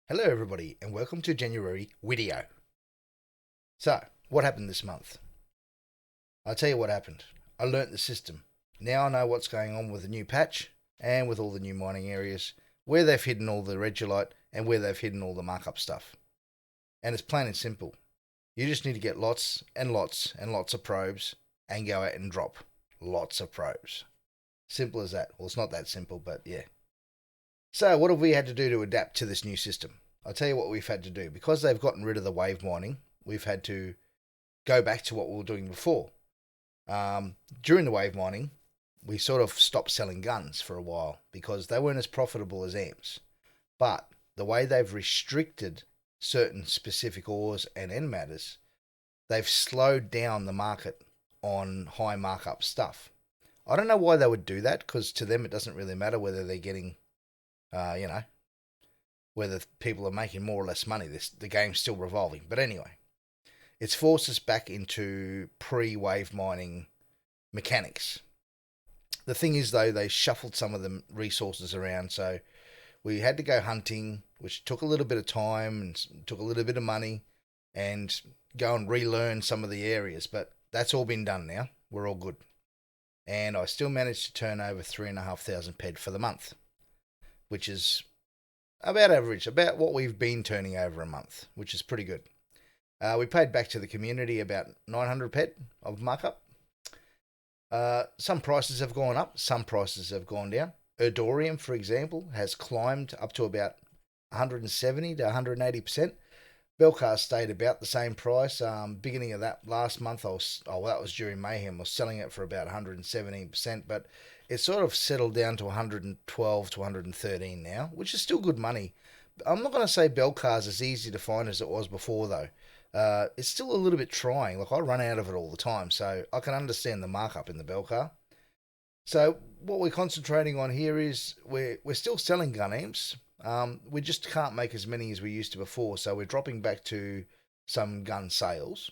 Hello everybody and welcome to January video. So, what happened this month? I'll tell you what happened. I learnt the system. Now I know what's going on with the new patch and with all the new mining areas, where they've hidden all the regolite and where they've hidden all the markup stuff. And it's plain and simple. You just need to get lots and lots and lots of probes and go out and drop lots of probes. Simple as that. Well, it's not that simple, but yeah. So, what have we had to do to adapt to this new system? I'll tell you what we've had to do. Because they've gotten rid of the wave mining, we've had to go back to what we were doing before. During the wave mining, we sort of stopped selling guns for a while because they weren't as profitable as amps. But the way they've restricted certain specific ores and end matters, they've slowed down the market on high markup stuff. I don't know why they would do that, because to them it doesn't really matter whether they're getting, you know, whether people are making more or less money. The game's still revolving. But anyway, it's forced us back into pre-wave mining mechanics. The thing is, though, they shuffled some of the resources around, so we had to go hunting, which took a little bit of time and took a little bit of money, and go and relearn some of the areas. But that's all been done now. We're all good. And I still managed to turn over 3,500 ped for the month, which is about average, about what we've been turning over a month, which is pretty good. We paid back to the community about 900 ped of markup. Some prices have gone up, some prices have gone down. Erdorium, for example, has climbed up to about 170 to 180%. Belcar stayed about the same price. Beginning of that last month, that was during Mayhem, I was selling it for about 117%, but it's sort of settled down to 112 to 113 now, which is still good money. I'm not going to say Belcar's as easy to find as it was before, though. It's still a little bit trying. Like, I run out of it all the time, so I can understand the markup in the Belcar. So what we're concentrating on here is we're still selling gun amps. We just can't make as many as we used to before, so we're dropping back to some gun sales,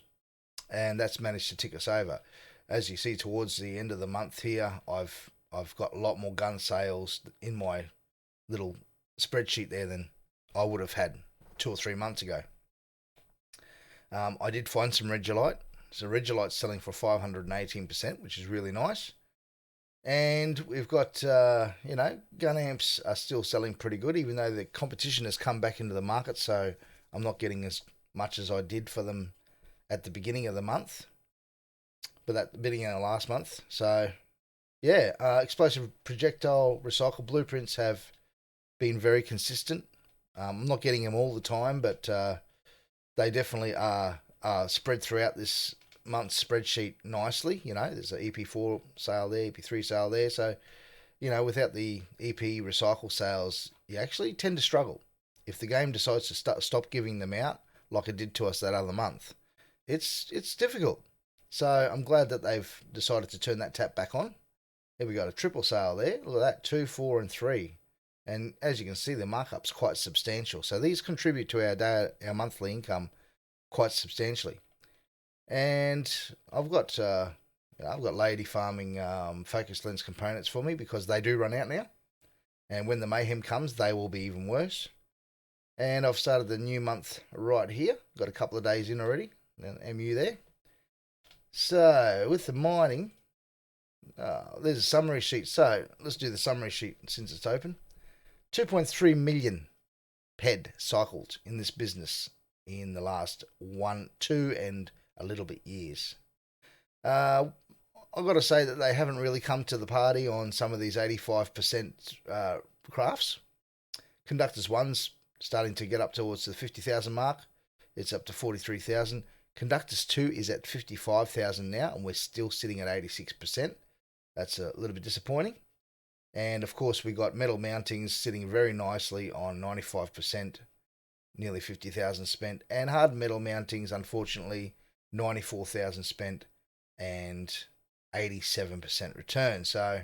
and that's managed to tick us over. As you see, towards the end of the month here, I've got a lot more gun sales in my little spreadsheet there than I would have had 2 or 3 months ago. I did find some regolite. So regolite's selling for 518%, which is really nice. And we've got, gun amps are still selling pretty good, even though the competition has come back into the market. So I'm not getting as much as I did for them at the beginning of the month, but at the beginning of the last month. So, yeah, explosive projectile recycle blueprints have been very consistent. I'm not getting them all the time, but they definitely are spread throughout this month's spreadsheet nicely. There's an EP4 sale there, EP3 sale there. So, without the EP recycle sales, you actually tend to struggle. If the game decides to stop giving them out, like it did to us that other month, it's difficult. So I'm glad that they've decided to turn that tap back on. Here we got a triple sale there. Look at that, 2, 4, and 3. And as you can see, the markup's quite substantial. So these contribute to our monthly income quite substantially. And I've got lady farming focus lens components for me, because they do run out now. And when the mayhem comes, they will be even worse. And I've started the new month right here. Got a couple of days in already. MU there. So with the mining, there's a summary sheet. So let's do the summary sheet since it's open. 2.3 million ped cycled in this business in the last 1, 2, and a little bit years. I've got to say that they haven't really come to the party on some of these 85% crafts. Conductors 1's starting to get up towards the 50,000 mark. It's up to 43,000. Conductors 2 is at 55,000 now, and we're still sitting at 86%. That's a little bit disappointing. And of course, we got metal mountings sitting very nicely on 95%, nearly 50,000 spent. And hard metal mountings, unfortunately, 94,000 spent and 87% return. So,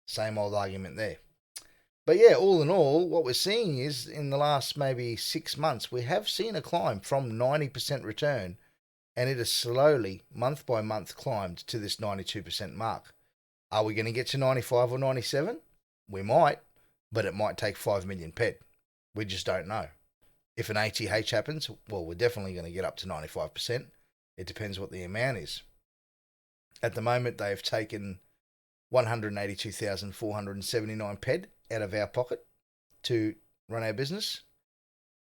same old argument there. But yeah, all in all, what we're seeing is in the last maybe 6 months, we have seen a climb from 90% return, and it has slowly, month by month, climbed to this 92% mark. Are we going to get to 95 or 97? We might, but it might take 5 million ped. We just don't know. If an ATH happens, well, we're definitely going to get up to 95%. It depends what the amount is. At the moment, they've taken 182,479 PED out of our pocket to run our business.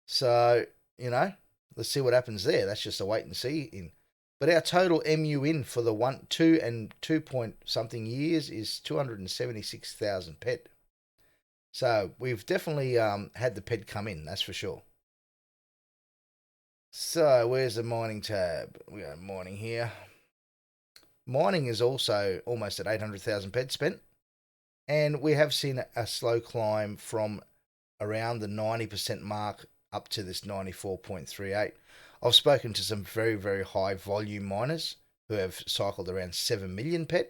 So, let's see what happens there. That's just a wait and see in. But our total MU in for the 1, 2, and 2 point something years is 276,000 PED. So we've definitely had the PED come in, that's for sure. So where's the mining tab? We got mining here. Mining is also almost at 800,000 PED spent. And we have seen a slow climb from around the 90% mark up to this 94.38. I've spoken to some very, very high volume miners who have cycled around 7 million PED,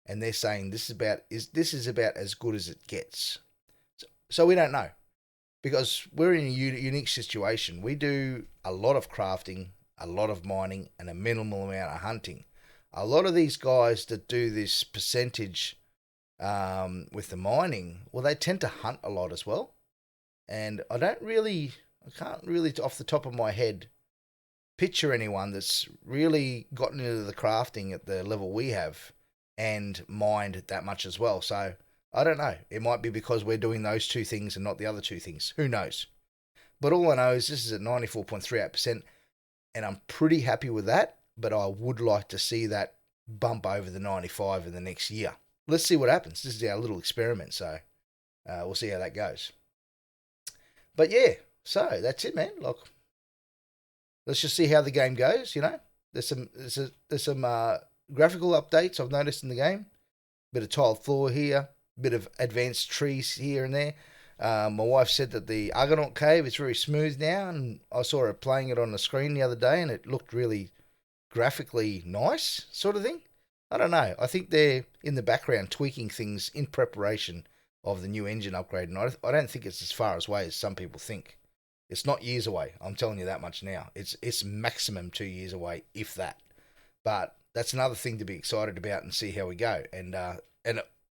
and they're saying this is about as good as it gets. So we don't know, because we're in a unique situation. We do a lot of crafting, a lot of mining, and a minimal amount of hunting. A lot of these guys that do this percentage with the mining, well, they tend to hunt a lot as well. And I can't really, off the top of my head, picture anyone that's really gotten into the crafting at the level we have and mined that much as well. So I don't know. It might be because we're doing those two things and not the other two things. Who knows? But all I know is this is at 94.38%, and I'm pretty happy with that. But I would like to see that bump over the 95 in the next year. Let's see what happens. This is our little experiment, so we'll see how that goes. But yeah, so that's it, man. Look, let's just see how the game goes. There's some graphical updates I've noticed in the game. Bit of tiled floor here, bit of advanced trees here and there. My wife said that the Argonaut Cave is very smooth now, and I saw her playing it on the screen the other day, and it looked really graphically nice, sort of thing. I don't know. I think they're in the background tweaking things in preparation of the new engine upgrade, and I don't think it's as far away as some people think. It's not years away. I'm telling you that much now. It's maximum 2 years away, if that. But that's another thing to be excited about and see how we go. And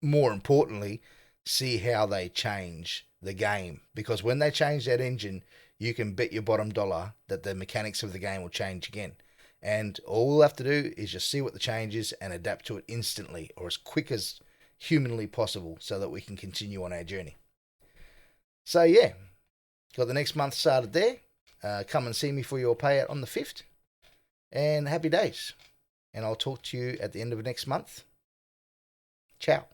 more importantly, see how they change the game. Because when they change that engine, you can bet your bottom dollar that the mechanics of the game will change again. And all we'll have to do is just see what the change is and adapt to it instantly, or as quick as humanly possible, so that we can continue on our journey. So yeah, got the next month started there. Come and see me for your payout on the 5th. And happy days. And I'll talk to you at the end of next month. Ciao.